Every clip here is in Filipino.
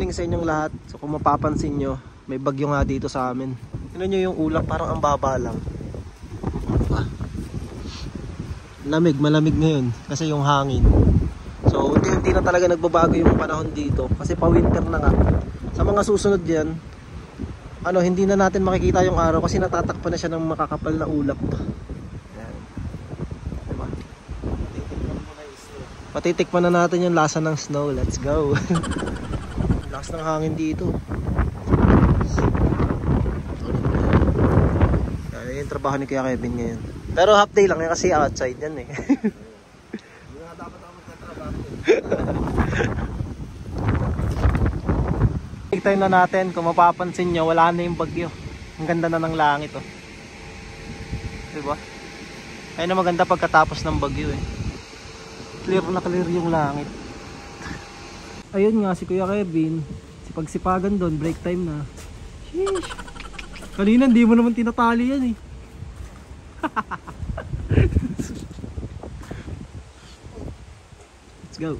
morning sa inyong lahat. So kung mapapansin nyo, may bagyo nga dito sa amin. Tignan nyo yung ulap, parang ang baba lang. Malamig ngayon kasi yung hangin. So unti-unti na talaga nagbabago yung panahon dito kasi pa-winter na nga. Sa mga susunod yan, hindi na natin makikita yung araw kasi natatakpan na siya ng makakapal na ulap. Diba? Patitikman na natin yung lasa ng snow. Let's go. Lakas ng hangin dito. Yan yung trabaho ni Kuya Kevin ngayon. Pero half day lang yan kasi outside yan eh. Hindi nga dapat ako magtatrabaho. Take time na natin. Kung mapapansin nyo, wala na yung bagyo. Ang ganda na ng langit oh. Diba? Ayun na maganda pagkatapos ng bagyo eh. Clear na clear yung langit. Ayun nga si Kuya Kevin, sipag-sipagan doon, break time na. Sheesh. Kanina hindi mo naman tinatali yan eh. Let's go.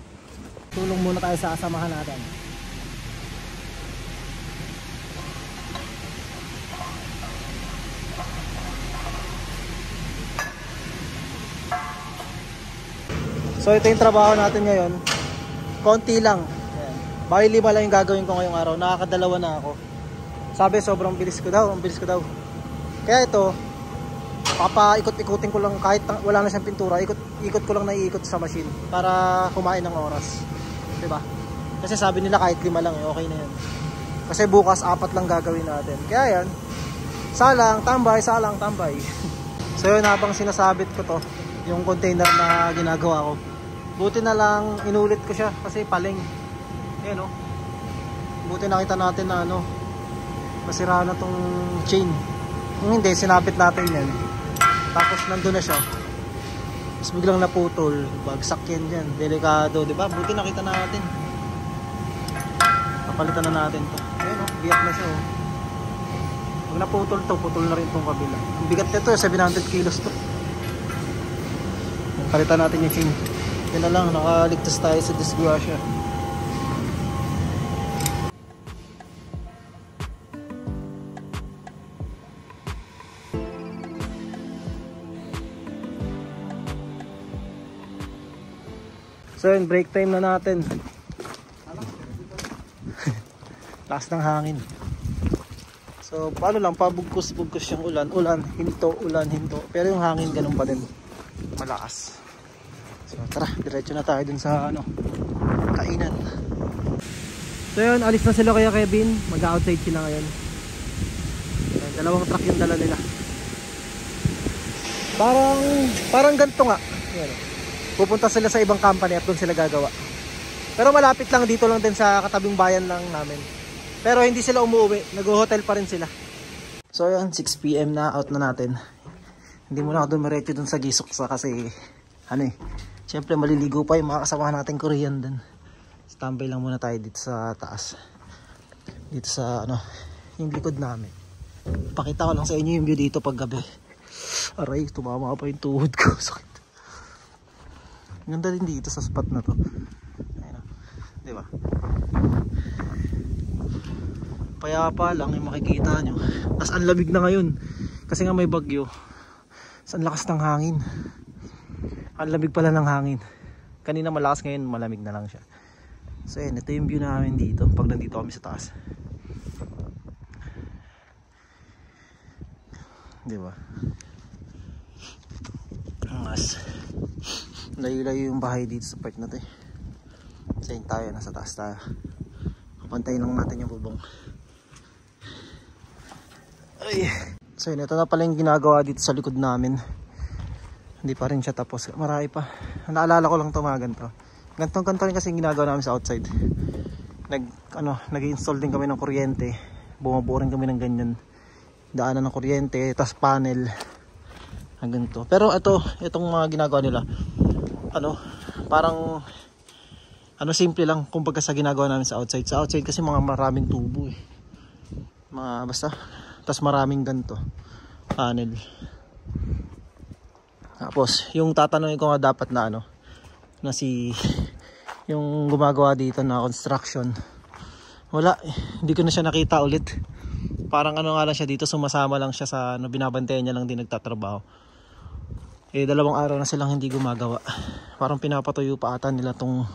Tulong muna tayo sa kasamahan natin. So ito yung trabaho natin ngayon. Konti lang. Bali 5 lang yung gagawin ko ngayong araw. Nakakadalawa na ako. Sabi sobrang bilis ko daw. Ang bilis ko daw. Kaya ito, papaikot-ikutin ko lang kahit wala na siyang pintura. Ikot ko lang na iikot sa machine para kumain ng oras. Diba? Kasi sabi nila kahit 5 lang okay na yan. Kasi bukas 4 lang gagawin natin. Kaya yan, salang, tambay. So yun, habang sinasabit ko to, yung container na ginagawa ko, buti na lang inulit ko siya kasi paling. Ayan o. Buti nakita natin na masira na tong chain. Kung hindi, sinapit natin yan. Tapos nandun na siya. Tapos biglang naputol. Bagsak yan dyan. Delikado, diba? Buti nakita natin. Papalitan na natin to. Ayan o, biyak na siya o. Pag naputol to, putol na rin tong kabila. Ang bigat nito, 700 kilos to. Palitan natin yung chain. Yun na lang, nakaligtas tayo sa disgrasya. So yun, break time na natin. Lakas ng hangin. So paano lang, pabugkos-bugkos yung ulan, hinto. Pero yung hangin ganun pa din. Malakas. So tara, diretso na tayo dun sa kainan. So yun, alis na sila Kuya Kevin. Mag-outside sila ngayon. Dalawang truck yung dala nila. Parang ganito nga. Yan. Pupunta sila sa ibang company at doon sila gagawa. Pero malapit lang, dito lang din sa katabing bayan lang namin. Pero hindi sila umuwi, nag-hotel pa rin sila. So yun, 6 PM na, out na natin. Hindi muna ako dumiretso dun sa Gisoksa kasi syempre maliligo pa yung mga kasamahan natin Korean din. Standby lang muna tayo dito sa taas. Dito sa yung likod namin. Pakita ko lang sa inyo yung view dito pag gabi. Aray, tumama pa yung tuhod ko. Sakit. Ganda din dito sa spot na to. Ayun, diba? Payapa lang yung makikita nyo. Tapos ang lamig na ngayon. Kasi nga may bagyo. Ang lakas ng hangin. Ang lamig pala ng hangin. Kanina malakas, ngayon malamig na lang siya. So yun, ito yung view namin dito pag nandito kami sa taas. Diba? Mas layo-layo yung bahay dito sa part na to eh. So yun tayo, nasa taas tayo. Kapantayin lang natin yung bubong. Ay. So yun, ito na pala yung ginagawa dito sa likod namin. Hindi pa rin siya tapos. Marami pa. Naalala ko lang ito mga ganito. Ganto rin kasi yung ginagawa namin sa outside. Nag-install din kami ng kuryente. Bumubuo rin kami ng ganyan. Daanan ng kuryente, tas panel. Ang ganito. Pero itong mga ginagawa nila, parang simple lang kumbaga sa ginagawa namin sa outside. Sa outside kasi maraming tubo eh. Basta. Tas maraming ganito. Panel. Tapos, yung tatanungin ko nga dapat na yung gumagawa dito na construction, Wala, hindi ko na siya nakita ulit. Parang ano nga lang siya dito, sumasama lang siya sa ano, binabantayan niya lang din nagtatrabaho. Eh 2 araw na silang hindi gumagawa. Parang pinapatuyo pa ata nila tong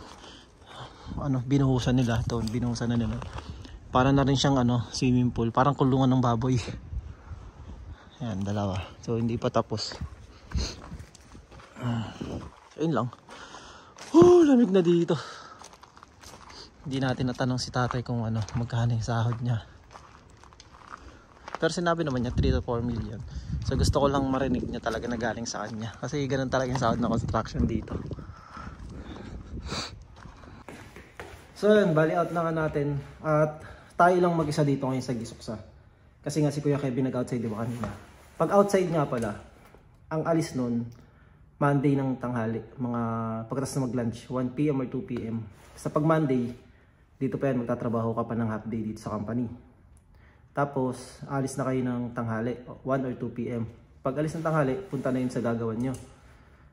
ano, binuhusan nila to, binuhusan na nila. Para na rin siyang ano, swimming pool, parang kulungan ng baboy. Ayan, 2. So hindi pa tapos. So yun lang. Lamig na dito. Hindi natin natanong si tatay kung ano, magkano yung sahod niya. Pero sinabi naman niya 3 to 4 million. So gusto ko lang marinig niya talaga na galing sa kanya. Kasi ganun talaga yung sahod na construction dito. So yun, bali out na nga natin. At tayo lang mag-isa dito ngayon sa Gisuksa. Kasi nga si Kuya Kevin nag-outside diba kanina. Pag outside nga pala, ang alis nun, Monday ng tanghali. Mga pagkatapos na mag-lunch, 1 PM or 2 PM. Sa pag Monday, dito pa yan, magtatrabaho ka pa ng half day dito sa company. Tapos, alis na kayo ng tanghali, 1 or 2 PM. Pag alis ng tanghali, punta na yun sa gagawan nyo.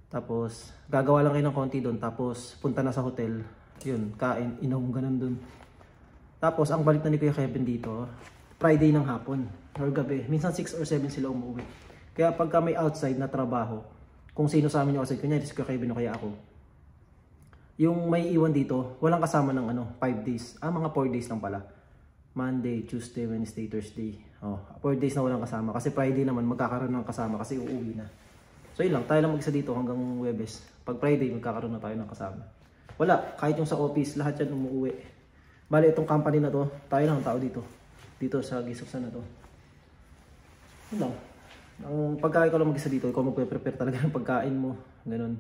Tapos, gagawa lang kayo ng konti doon. Tapos, punta na sa hotel. Yun, kain, inom, ganun doon. Tapos, ang balik na ni Kuya Kevin dito, Friday ng hapon or gabi. Minsan 6 or 7 sila umuwi. Kaya pagka may outside na trabaho, kung sino sa amin yung outside, kunya, si Kuya Kevin o kaya ako, yung may iwan dito, walang kasama ng ano, 5 days. Mga 4 days lang pala. Monday, Tuesday, Wednesday, Thursday. 4 days na walang kasama. Kasi Friday naman magkakaroon ng kasama kasi uuwi na. So yun lang, tayo lang mag-isa dito hanggang Huwebes. Pag Friday, magkakaroon na tayo ng kasama. Wala, kahit yung sa office, lahat yan umuwi. Bali, itong company na to, tayo lang ang tao dito. Dito sa Gisuksa na to. Yun lang. Ang pagkain ko lang mag-isa dito, ikaw magpe-prepare talaga ng pagkain mo. Ganun.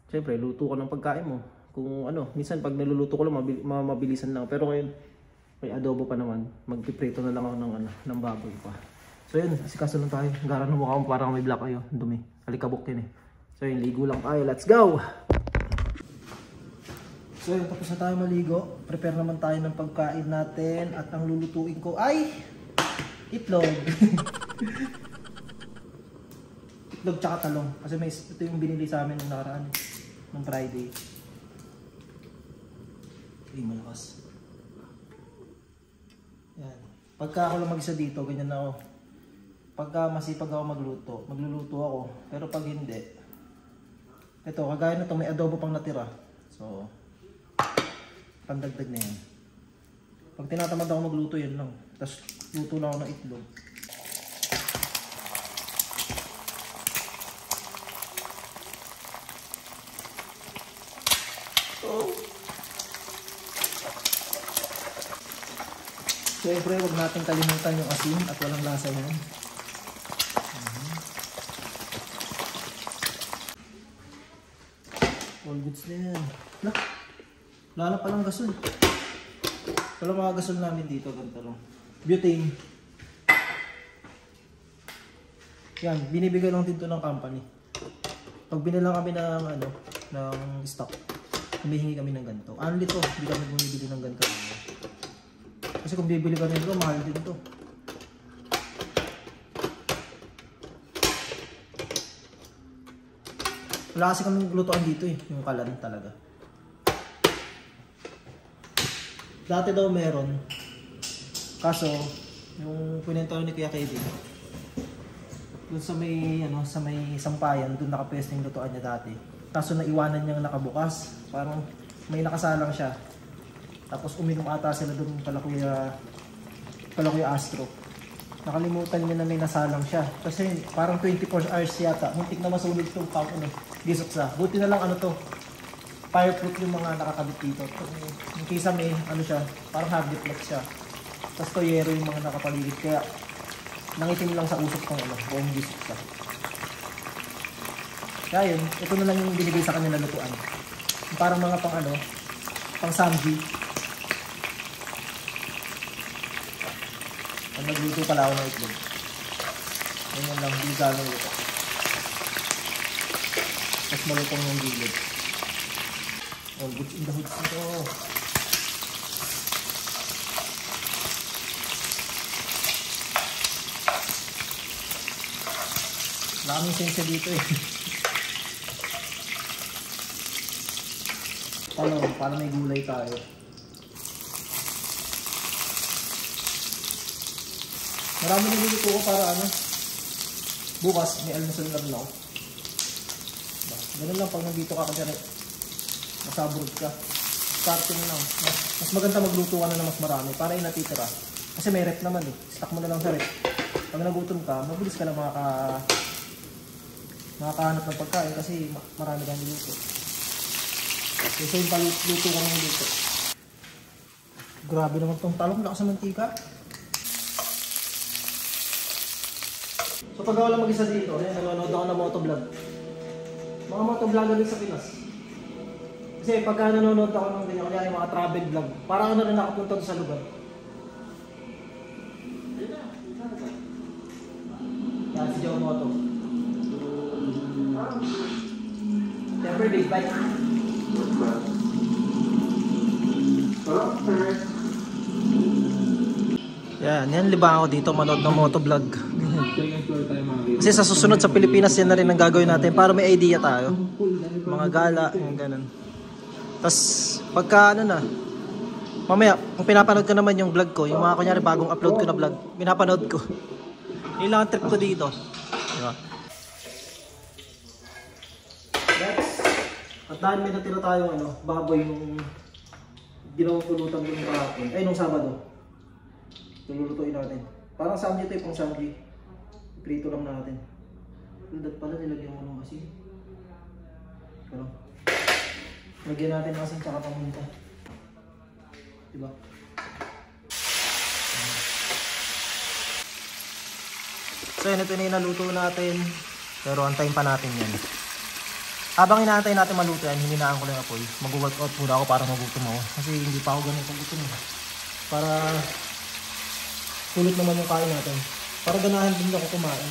Siyempre, luto ko ng pagkain mo. Kung ano, minsan pag niluluto ko lang, mabilisan lang. Pero ngayon, may adobo pa naman. Magpiprito na lang ako ng, ano, ng baboy pa. So yun, asikaso lang tayo. Gara ng mukha mo parang may black kayo. Dumi. Alikabok yun eh. So yun, ligo lang tayo. Let's go! So yun, tapos na tayo maligo. Prepare naman tayo ng pagkain natin. At ang lulutuin ko ay itlog. Itlog tsaka talong. Kasi ito yung binili sa amin nung nakaraan. Nung Friday. Ay, malakas. Yan. Pagka ako lang mag-isa dito, ganyan na ako. Pagka masipag ako magluto, magluluto ako. Pero pag hindi, ito, kagaya na ito, may adobo pang natira. So, pandagdag na yan. Pag tinatamad ako magluto, yun lang. Tapos, luto lang ako ng itlog. Siyempre, huwag natin kalimutan yung asin at walang lasa yan. All goods na yan. Wala na palang gasol. Wala mga gasol namin dito. Ganito lang. Butane. Yan, binibigay lang dito ng company. Pag binilang kami ng, ano, ng stock, humihingi kami ng ganito. Ano dito? Hindi kami bumibili ng ganito. Kasi kung bibili ka nito, mahal din ito. Wala kasi kami lutuan dito eh, yung kalan talaga. Dati daw meron. Kaso, yung pinentaw ni Kuya Kevin, dun sa may, ano, sa may sampayan, dun nakapwesto yung lutuan niya dati. Kaso naiwanan niyang nakabukas, parang may nakasalang siya. Tapos uminom ata sila doon pala Kuya Astro. Nakalimutan niya na may nasalang siya. Kasi parang 24 hours yata. Muntik na masulit itong pang ano, Gisuksa. Buti na lang ano to. Fireproof yung mga nakakabit dito. Yung kisa may ano siya, parang hard flex siya. Tapos toyero yung mga nakapaligid. Kaya nangitim lang sa usok ng ano, buong Gisuksa. Kaya yun, ito na lang yung binigay sa kanila lutuan. Parang mga pang ano, pang samji. Nagluto pala ako ng itlog. Ganyan lang, hindi gano'ng luto. Tapos malutong yung gilid. All goods in the hoods nito. Wala kaming sensya dito eh. Paano may gulay tayo. Marami niluluto ko para ano, bukas may almusal na rin ako. Ganun lang pag nandito ka kasi masabrod ka. Starting lang. Mas maganda magluto ka na ng mas marami para yung natitira. Kasi may rep naman eh. Stock mo na lang sa rep. Pag nagutom ka, mabilis ka lang makakahanap ng pagkain kasi marami kang niluto. So yung paluto ko ng luto. Grabe naman tong talong, lakas sa mantika. So pag wala mag-isa dito, nanonood ako ng motovlog. Mga motovlogger din sa Pinas. Kasi pagka nanonood ako ng ganyan, kanya yung mga travel vlog, parang ano rin nakapunta sa lugar. Yan si Joe Moto. Temper big bike. Yan libang ako dito manood ng motovlog. Kasi sa susunod sa Pilipinas yan na rin ang gagawin natin para may idea tayo. Mga gala, yung ganun. Tapos pagka ano na, mamaya kung pinapanood ko naman yung vlog ko, yung mga kunyari bagong upload ko na vlog, pinapanood ko. Yun lang ang trip ko dito. Diba? At dahil may natira tayong ano, baboy yung ginawang pulutan yung kahapon. Ay, nung Sabado. Lulutuin natin. Parang samji ito, pang samji. Prito lang natin. Pindat pala, nilagyan mo ng asin. Pero, lagyan natin ng asin tsaka paminta. Diba? So yun, ito na yung naluto natin. Pero antayin pa natin yan. Habang inaantay natin maluto yan, hininaan ko lang apoy. Mag-workout muna ako para magutom ako. Kasi hindi pa ako ganun pagutom. Para sulit naman yung kain natin. Para ganahan din ako kumain.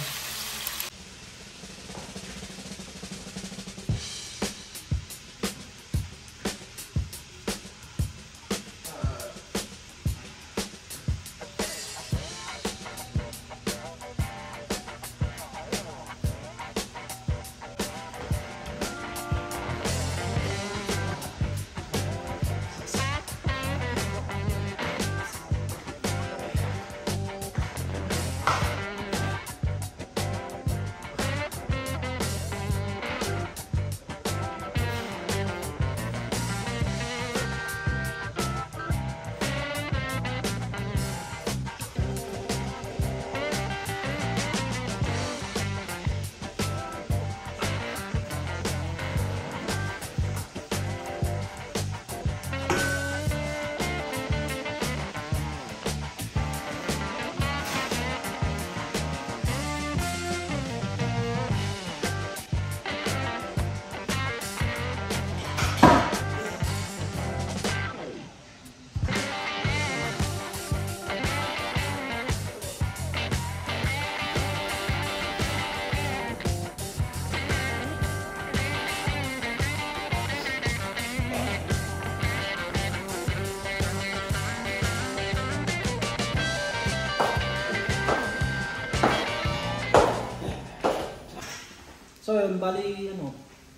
So yun, bali ano,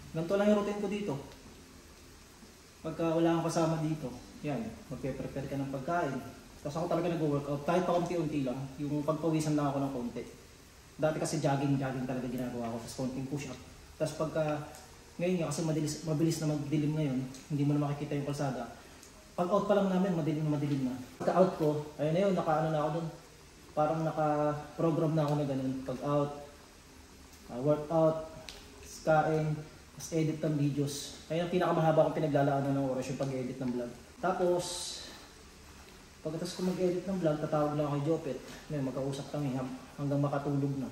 ganito lang yung routine ko dito. Pagka wala kang kasama dito, yan, magpe-prepare ka ng pagkain. Tapos ako talaga nag-workout, kahit pa konti-unti lang, yung pagpawisan lang ako ng konti. Dati kasi jogging talaga ginagawa ko, tapos konting push-up. Tapos pagka, ngayon nga kasi mabilis na magdilim ngayon, hindi mo na makikita yung kalsada. Pag-out pa lang namin, madilim na. Pagka-out ko, ayun na yun, naka-ano na ako dun. Parang naka-program na ako na ganun. Pag-out, workout, kain, tapos edit ng videos. Kaya yung pinakamahaba kong pinaglalaanan ng oras yung pag-edit ng vlog. Tapos, pagkatapos ko mag-edit ng vlog, tatawag lang ako kay Jopet. Ngayon, magkausap kami hanggang makatulog na.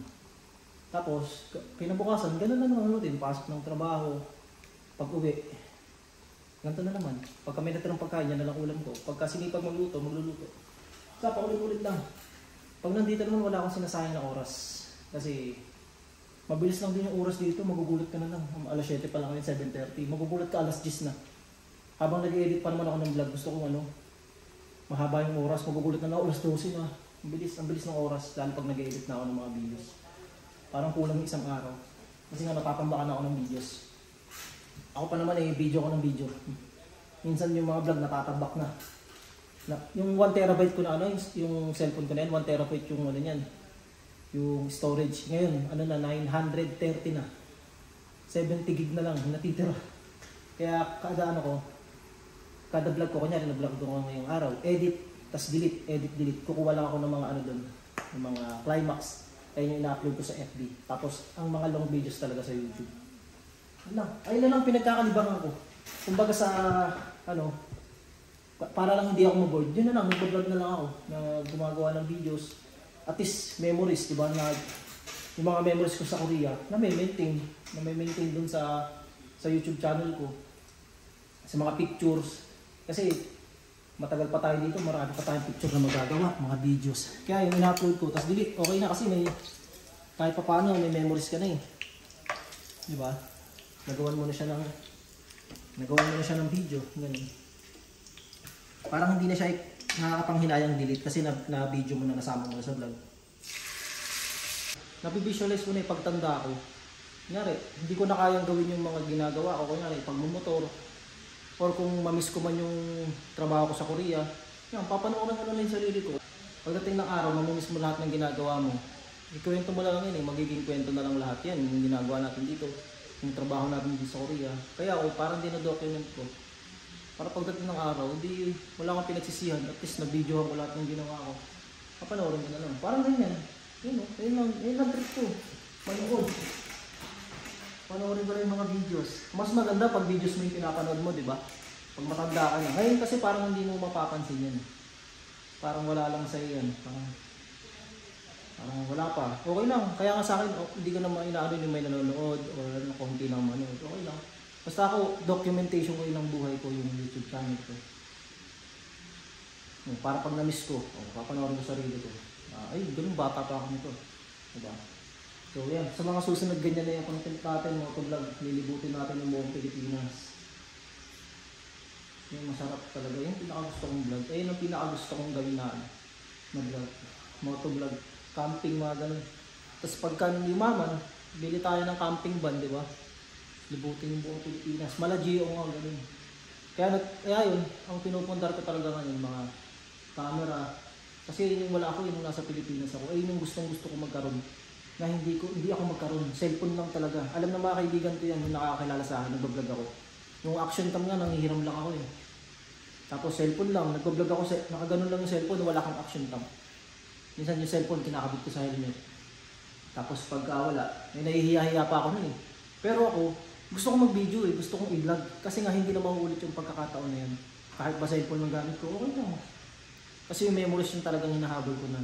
Tapos, pinabukasan, ganun na naman din. Pasok ng trabaho, pag-uwi. Ganito na naman. Pagka may natirang pagkain, yan na lang ulam ko. Pagka sinipag magluluto. Sa paulit-ulit lang. Pag nandito naman, wala akong sinasayang na oras. Kasi, mabilis lang din yung oras dito, magugulat ka na lang. Alas 7 pa lang ngayon, 7:30. Magugulat ka alas 10 na. Habang nag-edit pa naman ako ng vlog, gusto kong mahaba yung oras, magugulat na lang alas 12 na. Ang bilis ng oras, lalo pag nag-edit na ako ng mga videos. Parang kulang isang araw. Kasi nga natatambakan ako ng videos. Ako pa naman video ko ng video. Minsan yung mga vlog natatambak na. Yung 1 terabyte ko na yung cellphone ko na yan, 1 terabyte yung niyan. yung storage. Ngayon, ano na, 930 na. 70 gig na lang natitira. Kaya kada ano ko, kada vlog ko, kunyari na-vlog ko ngayong araw, edit, tas delete, edit, delete. Kukuha lang ako ng mga ano doon, ng mga climax. Ayun yung ina-upload ko sa FB. Tapos, ang mga long videos talaga sa YouTube. Ayun na lang pinagkakalibangan ko. Kumbaga sa, ano, para lang hindi ako maboard, yun na lang, nag-vlog na lang ako na gumagawa ng videos. At least, memories, di ba, na yung mga memories ko sa Korea, na may maintain dun sa YouTube channel ko. Sa mga pictures. Kasi, matagal pa tayo dito, marami pa tayong picture na magagawa, mga videos. Kaya yung ina-upload ko, tapos delete, okay na kasi may, kahit pa paano, may memories ka na eh. Di ba? Nagawan mo na siya ng video, ganun. Parang hindi na siya nakakapanghinayang delete kasi na-video mo na nasama mo na sa vlog. Nabivisualize ko na yung pagtanda ko. Kunyari, hindi ko na kayang gawin yung mga ginagawa ko. Kunyari, pagmumotor, or kung mamiss ko man yung trabaho ko sa Korea, yan, papanoorin ko na lang yung sarili ko. Pagdating ng araw, mamimiss mo lahat ng ginagawa mo. Ikwento mo lang yun eh, magiging kwento na lang lahat yan, yung ginagawa natin dito, yung trabaho natin dito sa Korea. Kaya ako, parang dinodocument ko. Para pagdating ng araw, hindi, wala akong pinagsisihan, at least na-videohan ko lahat ng ginawa ko. Papanoorin ko na lang. Parang ganyan. Yun lang trip ko. Manood. Panoorin ko rin yung mga videos. Mas maganda pag videos mo yung pinapanood mo, di ba? Pag matanda ka na. Ngayon kasi parang hindi mo mapapansin yan. Parang wala lang sa'yo yan. Parang wala pa. Okay lang. Kaya nga sa akin, hindi ko naman inaano yung may nanonood o konti lang manood. Okay lang. Basta ako, documentation ko yun ang buhay ko, yung YouTube channel ko. Para pag na-miss ko, papanoorin ko sarili ko. Ay, ganun bata pa ako nito. Diba? So yan, sa mga susunod ganyan na yung content natin, mga vlog, lilibutin natin yung buong Pilipinas. Yung masarap talaga, yung pinakagusto kong vlog. Ayun ang pinakagusto kong gawin na vlog. Motovlog, camping, mga ganun. Tapos pagka yumaman, bili tayo ng camping van, di ba? Libutin yung buong Pilipinas. Mala Gio nga, ganun. Kaya yun, ang pinupundar ko talaga ngayon, mga camera. Kasi yun yung wala ako, yun yung nasa Pilipinas ako. Ayun yung gustong-gusto ko magkaroon. Na hindi ako magkaroon. Cellphone lang talaga. Alam na mga kaibigan ko yan, yung nakakakilala sa akin, nagbablog ako. Yung action cam nga, nangihiram lang ako eh. Tapos cellphone lang, nagbablog ako, nakaganon lang yung cellphone, wala kang action cam. Minsan yung cellphone, kinakabit ko sa helmet. Tapos pagka wala, may nahihiya-hiya pa ako nun eh. Pero ako, gusto kong mag-video eh, gusto kong i-vlog. Kasi nga hindi na mauulit yung pagkakataon na yan. Kahit ba cellphone ng gamit ko, okay lang. Kasi yung memories yung talagang hinahabol ko na.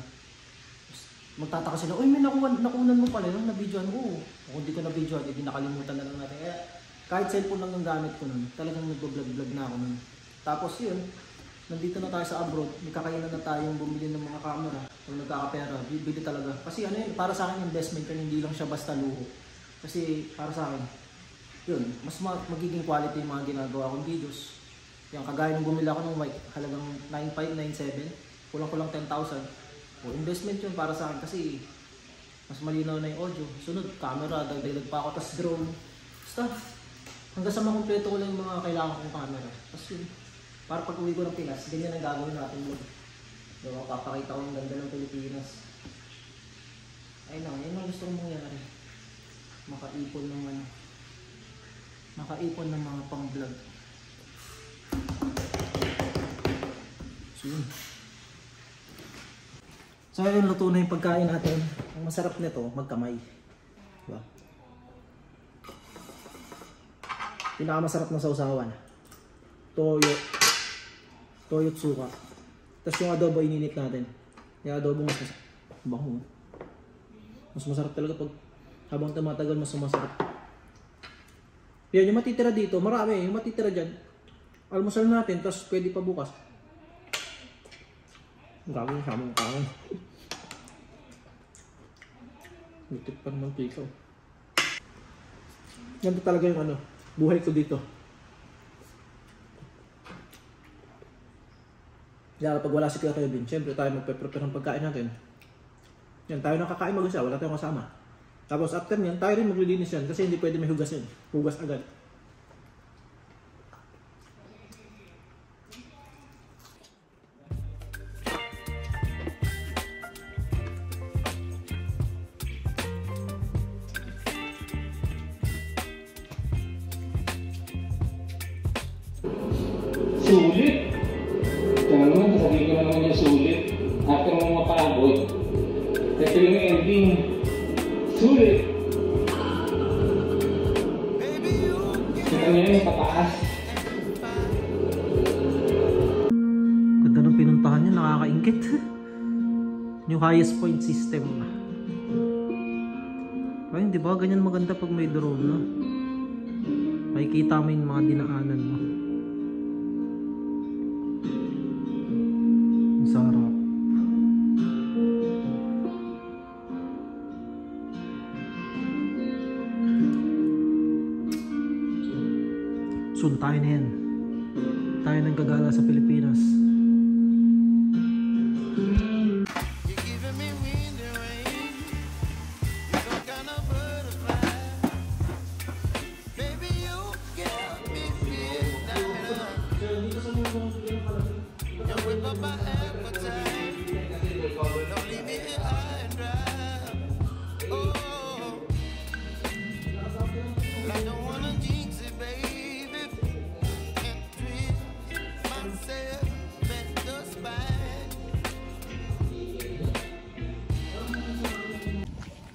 Magtataka sila, uy, may nakunan mo pala yun, na-videoan ko. Kung hindi ko na-videoan, hindi nakalimutan na lang natin. Kaya kahit cellphone lang yung gamit ko nun, talagang nag-vlog na ako nun. Tapos yun, nandito na tayo sa abroad, may kakainan na tayong bumili ng mga camera. Kung nagkakapera, bibili talaga. Kasi ano yun, para sa akin investment yun, hindi lang siya basta luho. Kasi para sa akin, yun, mas magiging quality yung mga ginagawa kong videos. Yung kagaya nung bumili ako ng mic, halagang 9,597, kulang-kulang 10,000. O investment yun para sa akin kasi mas malinaw na yung audio. Sunod, camera, dagdag pa ako, tas drone. Basta, hanggang sa makumpleto ko lang yung mga kailangan kong camera. Tapos yun, para pag uwi ko ng Pinas, ganyan ang gagawin natin mo. Diba, papakita ko yung ganda ng Pilipinas. Ayun lang, yun ang gusto kong mangyari. Makaipon ng mga pang-vlog. So yun. So ayun, luto na yung pagkain natin. Ang masarap nito, magkamay. Diba? Pinakamasarap na sausawan. Toyo at suka. Tapos yung adobo ininit natin. Yung adobo mas masarap. Bango. Mas masarap talaga pag habang tumatagal mas masarap. Yan, yung matitira dito, marami. Yung matitira dyan, almusal natin, tapos pwede pa bukas. Gagawin sa among kain. Nitip pa naman piso. Yan talaga yung ano, buhay ko dito. Kaya pag wala si Kuya Kevin, syempre tayo magpe-prepare ng pagkain natin. Yan, tayo nakakain mag-isa, wala tayong kasama. Tapos after nyan, tayo rin maglilinis yan kasi hindi pwede may hugas yan. Hugas agad. niya yung pataas. Ganda ng pinuntahan niya, nakakaingit. Yung highest point system. Ayun, di ba? Ganyan maganda pag may drone, no? Makikita mo yung mga dinaanan mo. Ang sarap. Soon tayo na yan. Tayo nang gagala sa Pilipinas.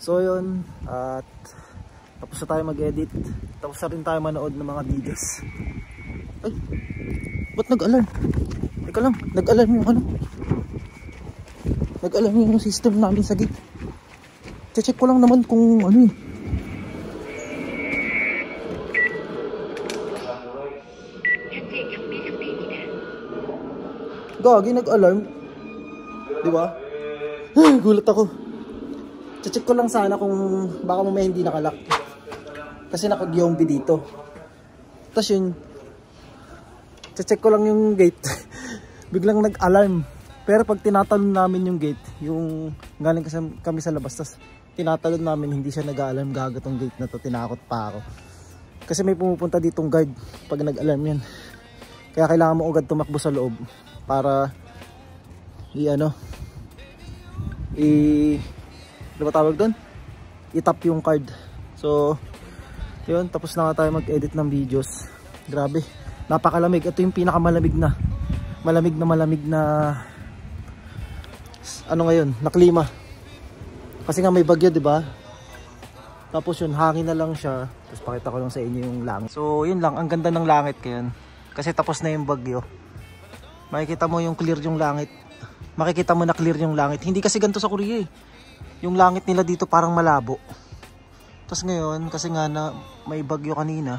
So yun, at tapos na tayo mag-edit. Tapos na rin tayo manood ng mga videos. Ay, ba't nag-alarm? Teka lang, nag-alarm yung ano? Nag-alarm yung system namin sa gate. Check ko lang naman kung ano eh. Gagi, nag-alarm. Diba? Gulat ako. Check ko lang sana kung baka mamaya hindi nakalock. Kasi naka-gyombi dito. Tapos yun, check ko lang yung gate. Biglang nag-alarm. Pero pag tinatalon namin yung gate, yung galing kasi kami sa labas, tapos tinatalon namin, hindi siya nag-alarm. Gago tong gate na to, tinakot pa ako. Kasi may pumupunta ditong guard pag nag-alarm yan. Kaya kailangan mo agad tumakbo sa loob para ano ba tawag doon? I-tap yung card. So yun, tapos na nga tayo mag-edit ng videos. Grabe, napakalamig. Ito yung pinakamalamig na malamig na ano ngayon, na klima. Kasi nga may bagyo, di ba? Tapos yun, hangin na lang siya. Tapos pakita ko lang sa inyo yung langit. So yun lang, ang ganda ng langit ngayon. Kasi tapos na yung bagyo. Makikita mo yung clear yung langit. Makikita mo na clear yung langit. Hindi kasi ganito sa Korea eh. Yung langit nila dito parang malabo. Tapos ngayon, kasi nga na may bagyo kanina,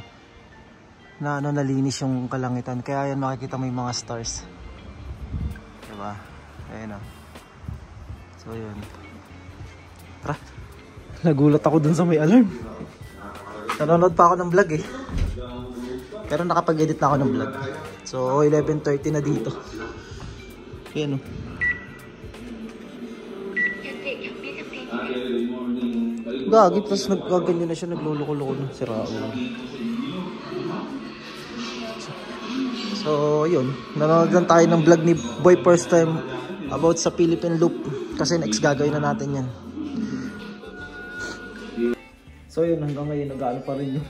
na nalinis yung kalangitan. Kaya yan makikita mo yung mga stars. Diba? Ayan o. So yun. Tara. Nagulat ako dun sa may alarm. Nanonood pa ako ng vlog eh. Pero nakapag-edit na ako ng vlog. So 11:30 na dito. Ayan o. Gagi, tapos nagkaganyan na siya, nagluloko-loko na si Raul. So yun, nanonood lang tayo ng vlog ni Boy first time about sa Philippine Loop. Kasi next gagawin na natin yan. So yun, hanggang ngayon nag-ano pa rin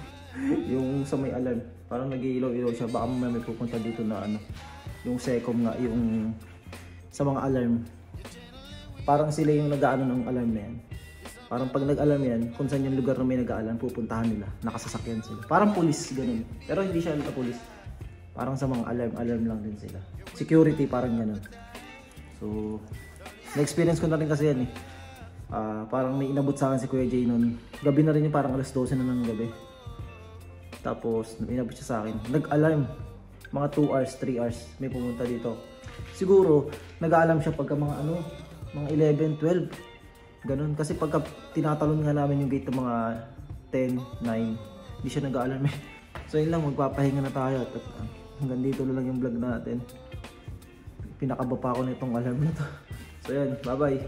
yung sa may alarm. Parang nag-iilaw-ilaw siya, baka may pupunta dito na ano, yung secom nga, yung sa mga alarm. Parang sila yung nag-ano ng alarm na yan. Parang pag nag-alarm yan, kung saan yung lugar na may nag-alarm, pupuntahan nila. Nakasasakyan sila. Parang police, ganun. Pero hindi siya police. Parang sa mga alarm lang din sila. Security, parang ganun. So, na-experience ko na rin kasi yan eh. Parang may inabot sa akin si Kuya Jay noon. Gabi na rin yung parang alas 12 na ng gabi. Tapos, may inabot siya sa akin. Nag-alarm. Mga 2 hours, 3 hours. May pumunta dito. Siguro, nag-alarm siya pagka mga ano, mga 11, 12. Ganun, kasi pagka tinatalon nga namin yung gate ng mga 10, 9, hindi siya nag-alarm eh. So yun lang, magpapahinga na tayo at hanggang dito na lang yung vlog natin. Pinakaba pa ako nitong alarm na to. So yun, bye bye.